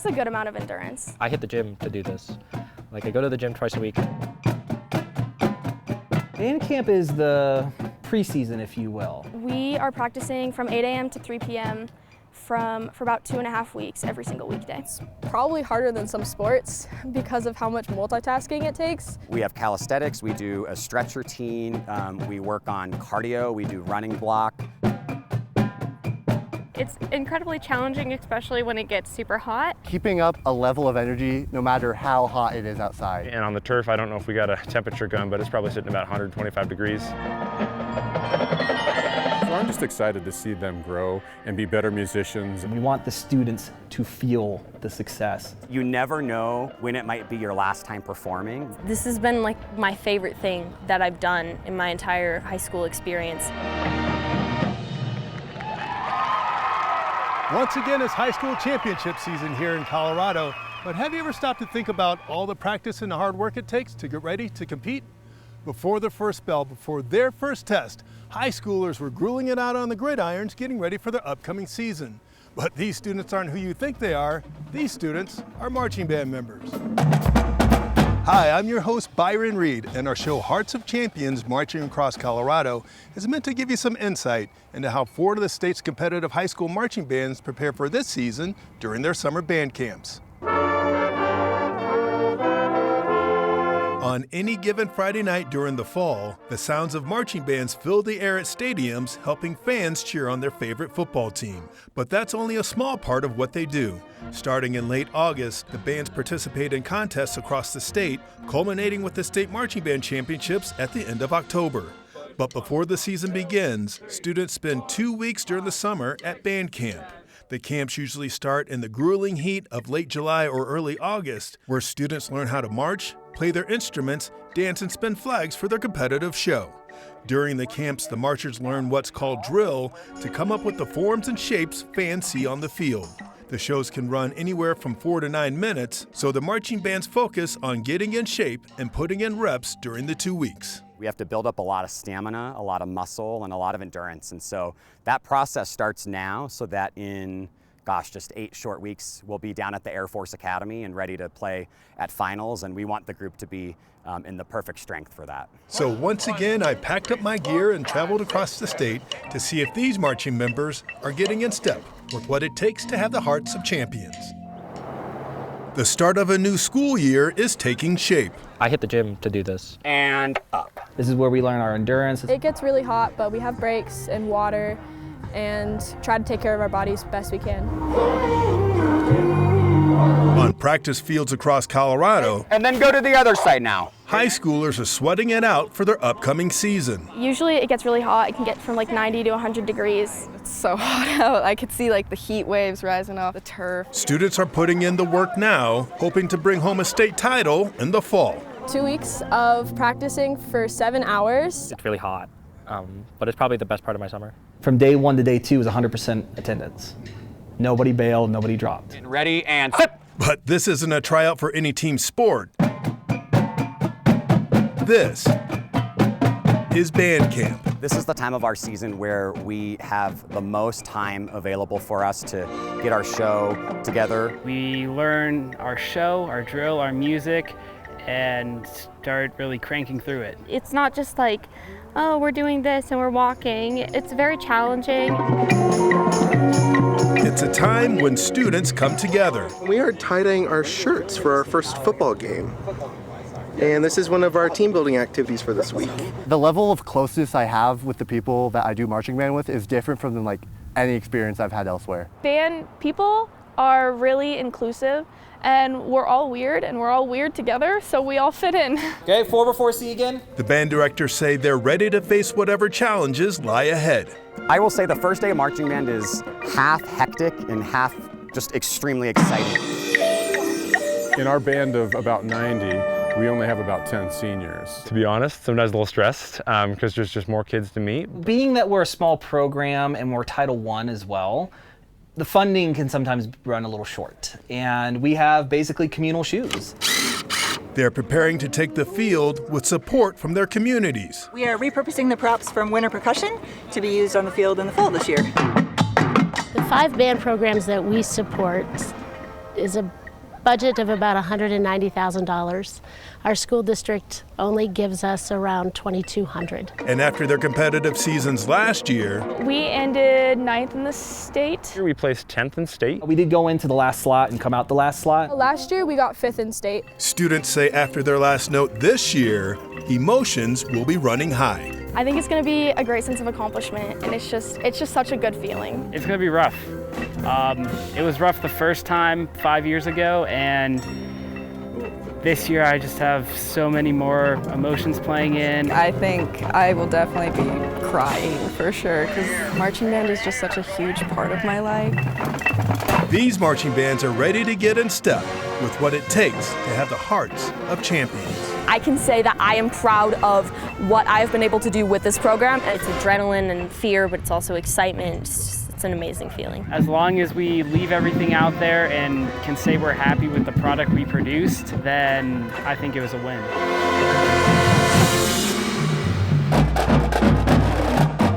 takes a good amount of endurance. I hit the gym to do this. Like I go to the gym twice a week. Band camp is the preseason, if you will. We are practicing from 8 a.m. to 3 p.m. for about 2.5 weeks every single weekday. It's probably harder than some sports because of how much multitasking it takes. We have calisthenics, we do a stretch routine, we work on cardio, we do running block. It's incredibly challenging, especially when it gets super hot. Keeping up a level of energy no matter how hot it is outside. And on the turf, I don't know if we got a temperature gun, but it's probably sitting about 125 degrees. So I'm just excited to see them grow and be better musicians. We want the students to feel the success. You never know when it might be your last time performing. This has been like my favorite thing that I've done in my entire high school experience. Once again, it's high school championship season here in Colorado, but have you ever stopped to think about all the practice and the hard work it takes to get ready to compete? Before the first bell, before their first test, high schoolers were grueling it out on the gridirons getting ready for their upcoming season. But these students aren't who you think they are. These students are marching band members. Hi, I'm your host, Byron Reed, and our show Hearts of Champions Marching Across Colorado is meant to give you some insight into how 4 of the state's competitive high school marching bands prepare for this season during their summer band camps. On any given Friday night during the fall, the sounds of marching bands fill the air at stadiums, helping fans cheer on their favorite football team. But that's only a small part of what they do. Starting in late August, the bands participate in contests across the state, culminating with the State Marching Band Championships at the end of October. But before the season begins, students spend 2 weeks during the summer at band camp. The camps usually start in the grueling heat of late July or early August, where students learn how to march, play their instruments, dance, and spin flags for their competitive show. During the camps, the marchers learn what's called drill to come up with the forms and shapes fans see on the field. The shows can run anywhere from 4 to 9 minutes, so the marching bands focus on getting in shape and putting in reps during the 2 weeks. We have to build up a lot of stamina, a lot of muscle, and a lot of endurance. And so that process starts now so that in, just 8 short weeks, we'll be down at the Air Force Academy and ready to play at finals. And we want the group to be in the perfect strength for that. So once again, I packed up my gear and traveled across the state to see if these marching members are getting in step with what it takes to have the hearts of champions. The start of a new school year is taking shape. I hit the gym to do this. And up. This is where we learn our endurance. It gets really hot, but we have breaks and water and try to take care of our bodies best we can. On practice fields across Colorado, and then go to the other side now. High schoolers are sweating it out for their upcoming season. Usually it gets really hot. It can get from like 90 to 100 degrees. It's so hot out. I could see like the heat waves rising off the turf. Students are putting in the work now, hoping to bring home a state title in the fall. 2 weeks of practicing for 7 hours. It's really hot, but it's probably the best part of my summer. From day 1 to day 2 is 100% attendance. Nobody bailed, nobody dropped. Ready and sit. But this isn't a tryout for any team sport. This is band camp. This is the time of our season where we have the most time available for us to get our show together. We learn our show, our drill, our music, and start really cranking through it. It's not just like, oh, we're doing this and we're walking. It's very challenging. It's a time when students come together. We are tie-dyeing our shirts for our first football game. And this is one of our team building activities for this week. The level of closeness I have with the people that I do marching band with is different from like any experience I've had elsewhere. Band people are really inclusive, and we're all weird, and we're all weird together, so we all fit in. Okay, 4x4C again. The band directors say they're ready to face whatever challenges lie ahead. I will say the first day of marching band is half hectic and half just extremely exciting. In our band of about 90, we only have about 10 seniors. To be honest, sometimes a little stressed because there's just more kids to meet. Being that we're a small program and we're Title I as well, the funding can sometimes run a little short. And we have basically communal shoes. They're preparing to take the field with support from their communities. We are repurposing the props from winter percussion to be used on the field in the fall this year. The 5 band programs that we support is a budget of about $190,000. Our school district only gives us around $2,200. And after their competitive seasons last year, we ended 9th in the state. Here we placed 10th in state. We did go into the last slot and come out the last slot. Last year we got 5th in state. Students say after their last note this year, emotions will be running high. I think it's going to be a great sense of accomplishment, and it's just such a good feeling. It's going to be rough. It was rough the first time 5 years ago, and this year I just have so many more emotions playing in. I think I will definitely be crying for sure, because marching band is just such a huge part of my life. These marching bands are ready to get in step with what it takes to have the hearts of champions. I can say that I am proud of what I've been able to do with this program. It's adrenaline and fear, but it's also excitement. It's an amazing feeling. As long as we leave everything out there and can say we're happy with the product we produced, then I think it was a win.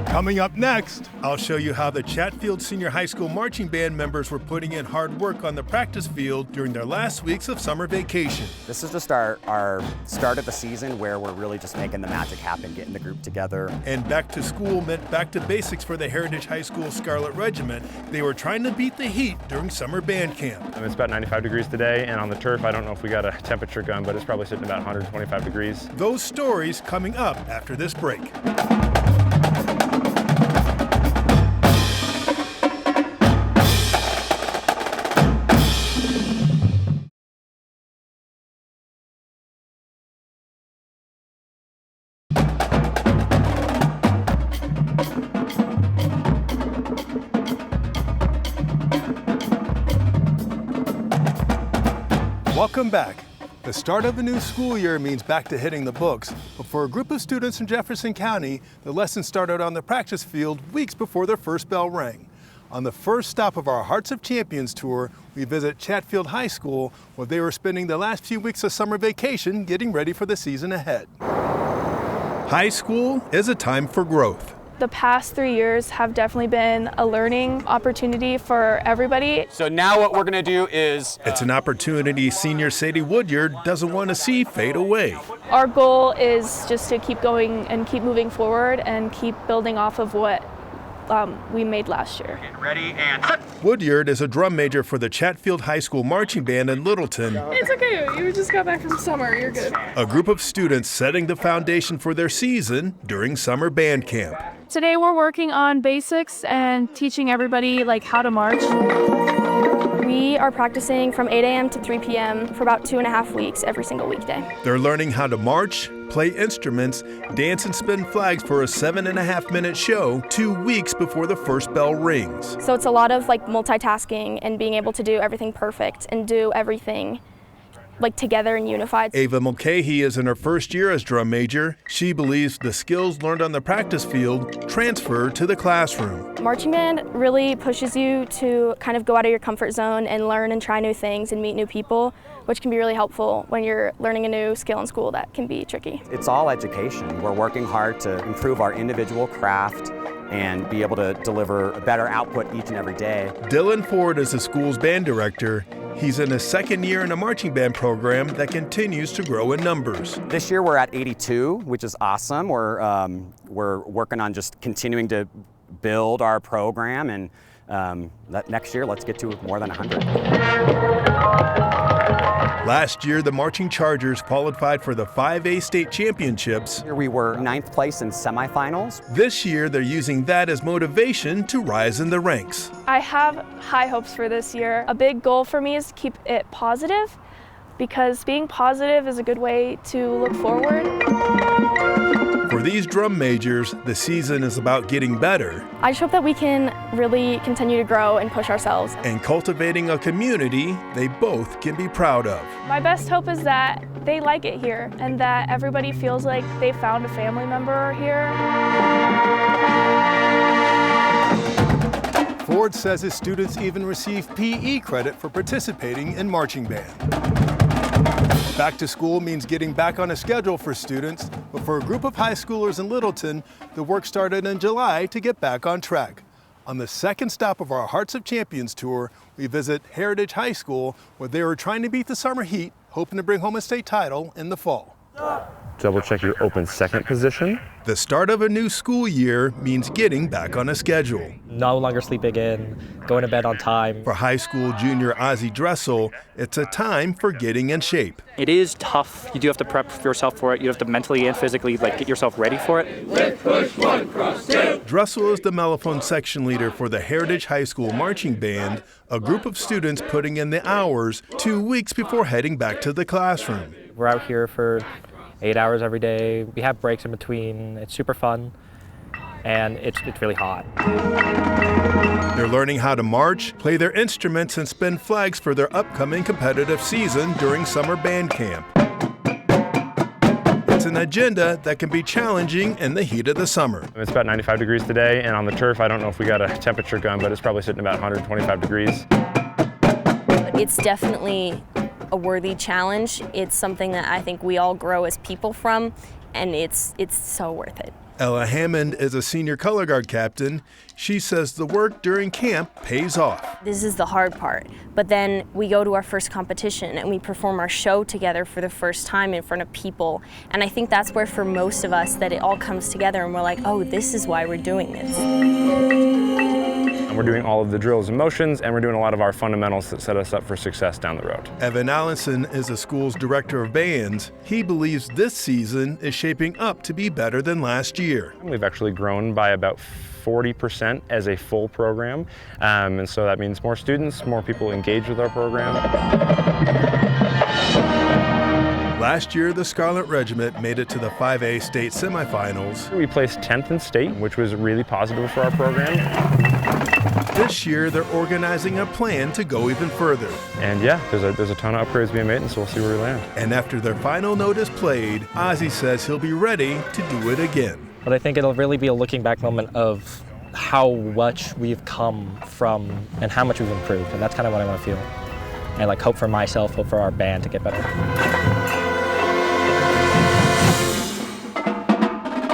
Coming up next, I'll show you how the Chatfield Senior High School marching band members were putting in hard work on the practice field during their last weeks of summer vacation. This is just our start of the season where we're really just making the magic happen, getting the group together. And back to school meant back to basics for the Heritage High School Scarlet Regiment. They were trying to beat the heat during summer band camp. It's about 95 degrees today, and on the turf, I don't know if we got a temperature gun, but it's probably sitting about 125 degrees. Those stories coming up after this break. Welcome back. The start of a new school year means back to hitting the books, but for a group of students in Jefferson County, the lesson started on the practice field weeks before their first bell rang. On the first stop of our Hearts of Champions tour, we visit Chatfield High School, where they were spending the last few weeks of summer vacation getting ready for the season ahead. High school is a time for growth. The past 3 years have definitely been a learning opportunity for everybody. So now what we're going to do is... It's an opportunity senior Sadie Woodyard doesn't want to see fade away. Our goal is just to keep going and keep moving forward and keep building off of what we made last year. Ready and... Woodyard is a drum major for the Chatfield High School Marching Band in Littleton. It's okay, you just got back from summer, you're good. A group of students setting the foundation for their season during summer band camp. Today we're working on basics and teaching everybody how to march. We are practicing from 8 a.m. to 3 p.m. for about 2.5 weeks every single weekday. They're learning how to march, play instruments, dance and spin flags for a 7.5-minute show 2 weeks before the first bell rings. So it's a lot of multitasking and being able to do everything perfect and do everything together and unified. Ava Mulcahy is in her first year as drum major. She believes the skills learned on the practice field transfer to the classroom. Marching band really pushes you to kind of go out of your comfort zone and learn and try new things and meet new people, which can be really helpful when you're learning a new skill in school that can be tricky. It's all education. We're working hard to improve our individual craft and be able to deliver a better output each and every day. Dylan Ford is the school's band director. He's in his second year in a marching band program that continues to grow in numbers. This year we're at 82, which is awesome. We're working on just continuing to build our program, and next year let's get to more than 100. Last year, the Marching Chargers qualified for the 5A state championships. We were 9th place in semifinals. This year, they're using that as motivation to rise in the ranks. I have high hopes for this year. A big goal for me is to keep it positive, because being positive is a good way to look forward. For these drum majors, the season is about getting better. I just hope that we can really continue to grow and push ourselves. And cultivating a community they both can be proud of. My best hope is that they like it here and that everybody feels like they found a family member here. Ford says his students even receive PE credit for participating in marching band. Back to school means getting back on a schedule for students, but for a group of high schoolers in Littleton, the work started in July to get back on track. On the second stop of our Hearts of Champions tour, we visit Heritage High School, where they are trying to beat the summer heat, hoping to bring home a state title in the fall. Double check your open second position. The start of a new school year means getting back on a schedule. No longer sleeping in, going to bed on time. For high school junior Ozzie Dressel, it's a time for getting in shape. It is tough. You do have to prep yourself for it. You have to mentally and physically get yourself ready for it. Let's push 1 cross 2. Dressel is the mellophone section leader for the Heritage High School Marching Band, a group of students putting in the hours 2 weeks before heading back to the classroom. We're out here for 8 hours every day. We have breaks in between. It's super fun, and it's really hot. They're learning how to march, play their instruments, and spin flags for their upcoming competitive season during summer band camp. It's an agenda that can be challenging in the heat of the summer. It's about 95 degrees today, and on the turf, I don't know if we got a temperature gun, but it's probably sitting about 125 degrees. It's definitely a worthy challenge. It's something that I think we all grow as people from, and it's so worth it. Ella Hammond is a senior color guard captain. She says the work during camp pays off. This is the hard part, but then we go to our first competition and we perform our show together for the first time in front of people, and I think that's where for most of us that it all comes together and we're like, oh, this is why we're doing this. We're doing all of the drills and motions, and we're doing a lot of our fundamentals that set us up for success down the road. Evan Allenson is the school's director of bands. He believes this season is shaping up to be better than last year. We've actually grown by about 40% as a full program, and so that means more students, more people engaged with our program. Last year, the Scarlet Regiment made it to the 5A state semifinals. We placed 10th in state, which was really positive for our program. This year, they're organizing a plan to go even further. And yeah, there's a ton of upgrades being made, and so we'll see where we land. And after their final note is played, Ozzie says he'll be ready to do it again. But I think it'll really be a looking back moment of how much we've come from and how much we've improved. And that's kind of what I want to feel. And hope for myself, hope for our band to get better.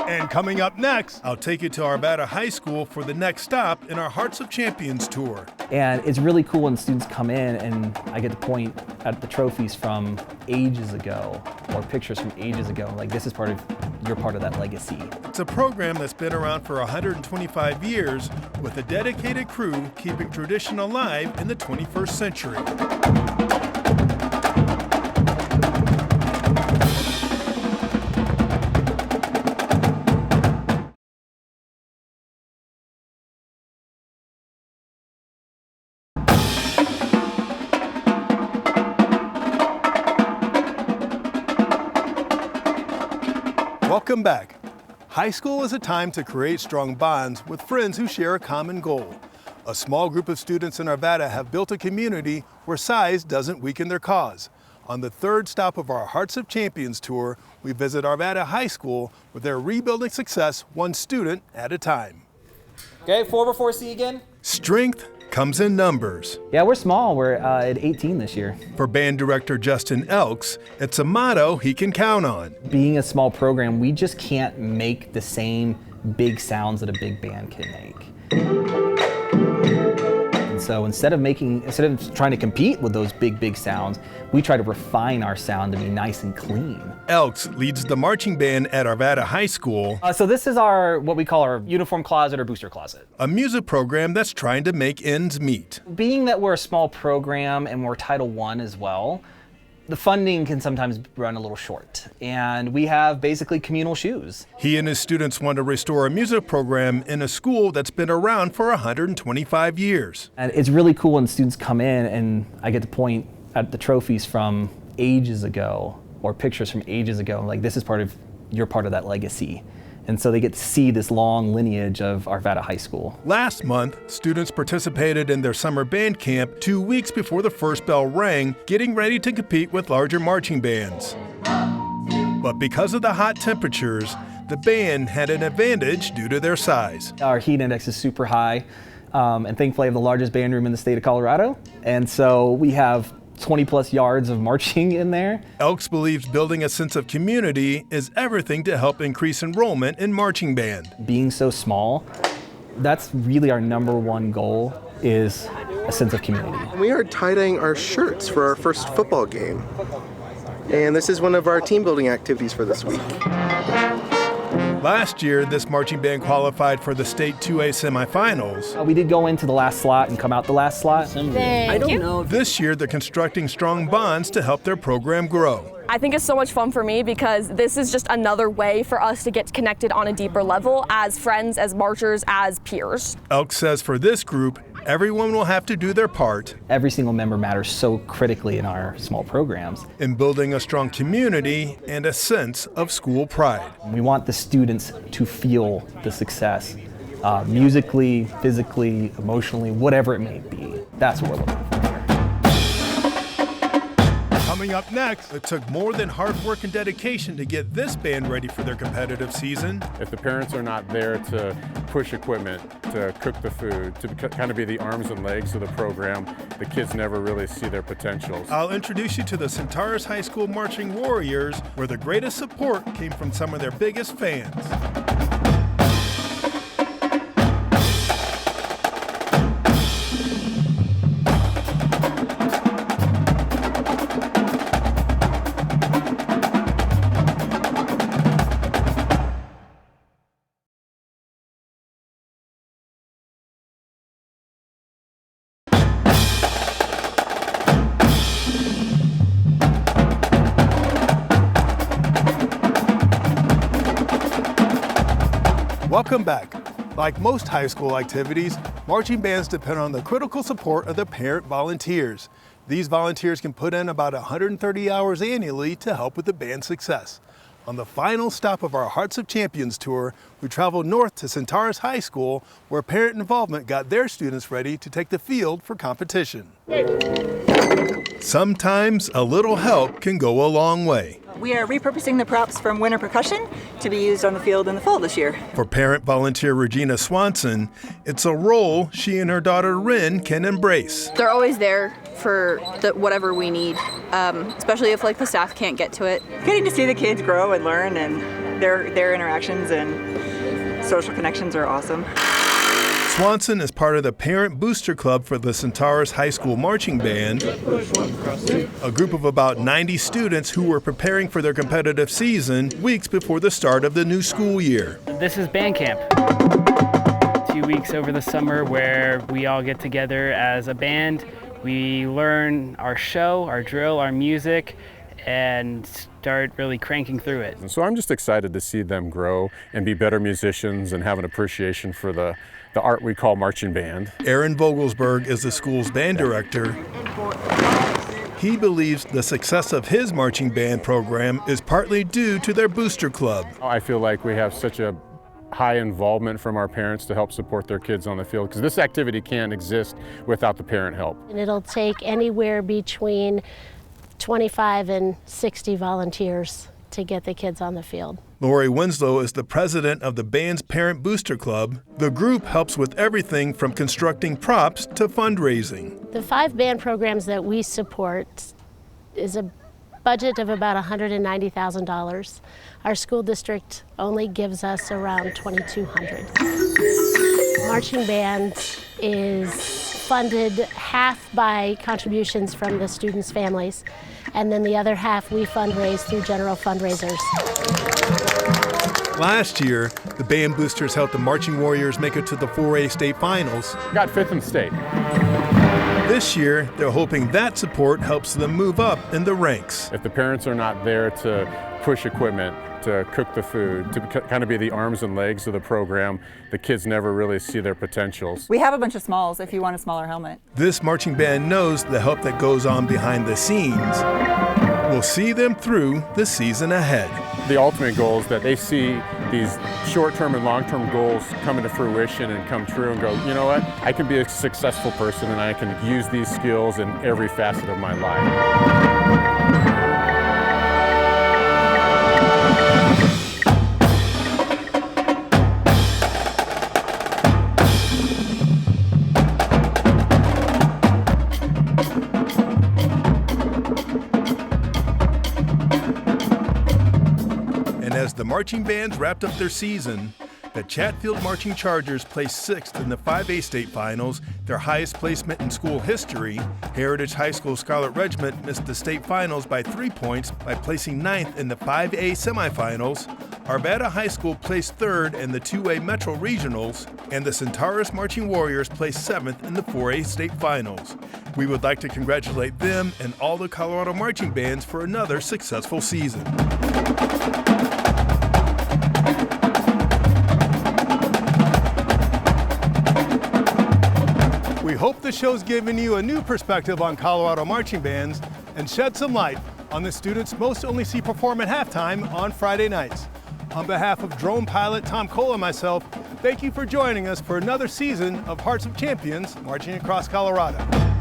And coming up next, I'll take you to Arvada High School for the next stop in our Hearts of Champions tour. And it's really cool when students come in and I get to point at the trophies from ages ago or pictures from ages ago. This is you're part of that legacy. It's a program that's been around for 125 years with a dedicated crew keeping tradition alive in the 21st century. Welcome back. High school is a time to create strong bonds with friends who share a common goal. A small group of students in Arvada have built a community where size doesn't weaken their cause. On the third stop of our Hearts of Champions tour, we visit Arvada High School, where they're rebuilding success one student at a time. Okay, 4x4C again. Strength comes in numbers. Yeah, we're small. We're at 18 this year. For band director Justin Elks, it's a motto he can count on. Being a small program, we just can't make the same big sounds that a big band can make. And so instead of trying to compete with those big sounds, we try to refine our sound to be nice and clean. Elks leads the marching band at Arvada High School. So this is what we call our uniform closet or booster closet. A music program that's trying to make ends meet. Being that we're a small program and we're Title I as well, the funding can sometimes run a little short, and we have basically communal shoes. He and his students want to restore a music program in a school that's been around for 125 years. And it's really cool when students come in and I get to point at the trophies from ages ago or pictures from ages ago. This is you're part of that legacy. And so they get to see this long lineage of Arvada High School. Last month, students participated in their summer band camp 2 weeks before the first bell rang, getting ready to compete with larger marching bands. But because of the hot temperatures, the band had an advantage due to their size. Our heat index is super high, and thankfully I have the largest band room in the state of Colorado. And so we have 20 plus yards of marching in there. Elks believes building a sense of community is everything to help increase enrollment in marching band. Being so small, That's really our number one goal, is a sense of community. We are tie-dyeing our shirts for our first football game. And this is one of our team building activities for this week. Last year, this marching band qualified for the state 2A semifinals. We did go into the last slot and come out the last slot. I don't know. This year, they're constructing strong bonds to help their program grow. I think it's so much fun for me because this is just another way for us to get connected on a deeper level as friends, as marchers, as peers. Elk says for this group, everyone will have to do their part. Every single member matters so critically in our small programs. In building a strong community and a sense of school pride. We want the students to feel the success, musically, physically, emotionally, whatever it may be. That's what we're looking for. Coming up next, it took more than hard work and dedication to get this band ready for their competitive season. If the parents are not there to push equipment, to cook the food, to kind of be the arms and legs of the program, the kids never really see their potentials. I'll introduce you to the Centaurus High School Marching Warriors, where the greatest support came from some of their biggest fans. Welcome back. Like most high school activities, marching bands depend on the critical support of the parent volunteers. These volunteers can put in about 130 hours annually to help with the band's success. On the final stop of our Hearts of Champions tour, we traveled north to Centaurus High School, where parent involvement got their students ready to take the field for competition. Sometimes a little help can go a long way. We are repurposing the props from winter percussion to be used on the field in the fall this year. For parent volunteer Regina Swanson, it's a role she and her daughter Rin can embrace. They're always there for whatever we need, especially if like the staff can't get to it. Getting to see the kids grow and learn, and their interactions and social connections are awesome. Swanson is part of the Parent Booster Club for the Centaurus High School Marching Band, a group of about 90 students who were preparing for their competitive season weeks before the start of the new school year. This is band camp. 2 weeks over the summer where we all get together as a band. We learn our show, our drill, our music, and start really cranking through it. And so I'm just excited to see them grow and be better musicians and have an appreciation for the art we call marching band. Aaron Vogelsberg is the school's band director. He believes the success of his marching band program is partly due to their booster club. I feel like we have such a high involvement from our parents to help support their kids on the field, because this activity can't exist without the parent help. And it'll take anywhere between 25 and 60 volunteers to get the kids on the field. Lori Winslow is the president of the band's Parent Booster Club. The group helps with everything from constructing props to fundraising. The 5 band programs that we support is a budget of about $190,000. Our school district only gives us around $2,200. Marching band is funded half by contributions from the students' families, and then the other half we fundraise through general fundraisers. Last year, the band boosters helped the Marching Warriors make it to the 4A state finals. Got 5th in state. This year, they're hoping that support helps them move up in the ranks. If the parents are not there to push equipment, to cook the food, to kind of be the arms and legs of the program, the kids never really see their potentials. We have a bunch of smalls if you want a smaller helmet. This marching band knows the help that goes on behind the scenes will see them through the season ahead. The ultimate goal is that they see these short-term and long-term goals come into fruition and come true and go, you know what, I can be a successful person and I can use these skills in every facet of my life. As the marching bands wrapped up their season, The Chatfield Marching Chargers placed 6th in the 5A state finals, their highest placement in school history. Heritage High School Scarlet Regiment missed the state finals by 3 points by placing 9th in the 5A semifinals. Arvada High School placed 3rd in the 2A Metro Regionals, and the Centaurus Marching Warriors placed 7th in the 4A state finals. We would like to congratulate them and all the Colorado marching bands for another successful season. We hope the show's given you a new perspective on Colorado marching bands and shed some light on the students most only see perform at halftime on Friday nights. On behalf of drone pilot Tom Cole and myself, thank you for joining us for another season of Hearts of Champions Marching Across Colorado.